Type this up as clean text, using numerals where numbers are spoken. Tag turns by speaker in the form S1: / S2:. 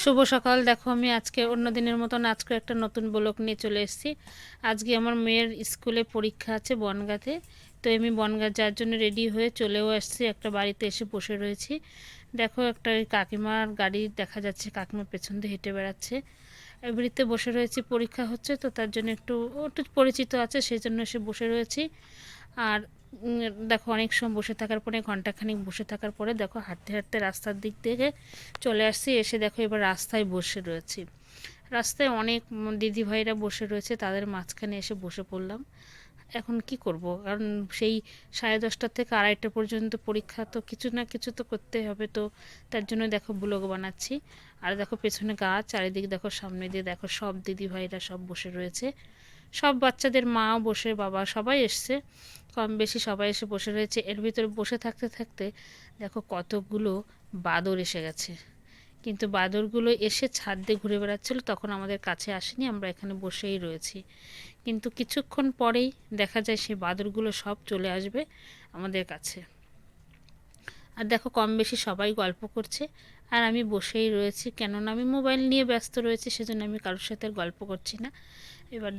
S1: শুভ সকাল। দেখো আমি আজকে অন্য দিনের মতন আজকে একটা নতুন ব্লগ নিয়ে চলে এসেছি। আজকে আমার মেয়ের স্কুলে পরীক্ষা আছে বনগাঁতে। তো আমি বনগাঁ যাওয়ার জন্য রেডি হয়ে চলেও আসছি, একটা বাড়িতে এসে বসে রয়েছি। দেখো একটা ওই কাকিমার গাড়ি দেখা যাচ্ছে, কাকিমার পেছন দিয়ে হেঁটে বেড়াচ্ছে। বাড়িতে বসে রয়েছি, পরীক্ষা হচ্ছে তো তার জন্য একটু একটু পরিচিত আছে, সেই জন্য এসে বসে রয়েছি। আর দেখো অনেক সময় বসে থাকার পরে, ঘন্টাখানিক বসে থাকার পরে দেখো হাঁটতে হাঁটতে রাস্তার দিক থেকে চলে আসছি। এসে দেখো এবার রাস্তায় বসে রয়েছি। রাস্তায় অনেক দিদি ভাইরা বসে রয়েছে, তাদের মাঝখানে এসে বসে পড়লাম। এখন কি করব, কারণ সেই 10:30 থেকে 2:30 পর্যন্ত পরীক্ষা, তো কিছু না কিছু তো করতে হবে। তো তার জন্য দেখো ব্লগ বানাচ্ছি। আর দেখো পেছনে গাছ, চারিদিকে দেখো, সামনে দিয়ে দেখো সব দিদি ভাইরা সব বসে রয়েছে। সব বাচ্চাদের মাও বসে, বাবা সবাই এসছে, কম বেশি সবাই এসে বসে রয়েছে। এর ভিতরে বসে থাকতে থাকতে দেখো কতগুলো বাদর এসে গেছে। কিন্তু বাদরগুলো এসে ছাদ দিয়ে ঘুরে বেড়াচ্ছিল, তখন আমাদের কাছে আসেনি, আমরা এখানে বসেই রয়েছি। কিন্তু কিছুক্ষণ পরেই দেখা যায় সেই বাদরগুলো সব চলে আসবে আমাদের কাছে। আর দেখো কম বেশি সবাই গল্প করছে, আর আমি বসেই রয়েছি, কেননা আমি মোবাইল নিয়ে ব্যস্ত রয়েছি, সেজন্য আমি কারোর সাথে গল্প করছি না। এবার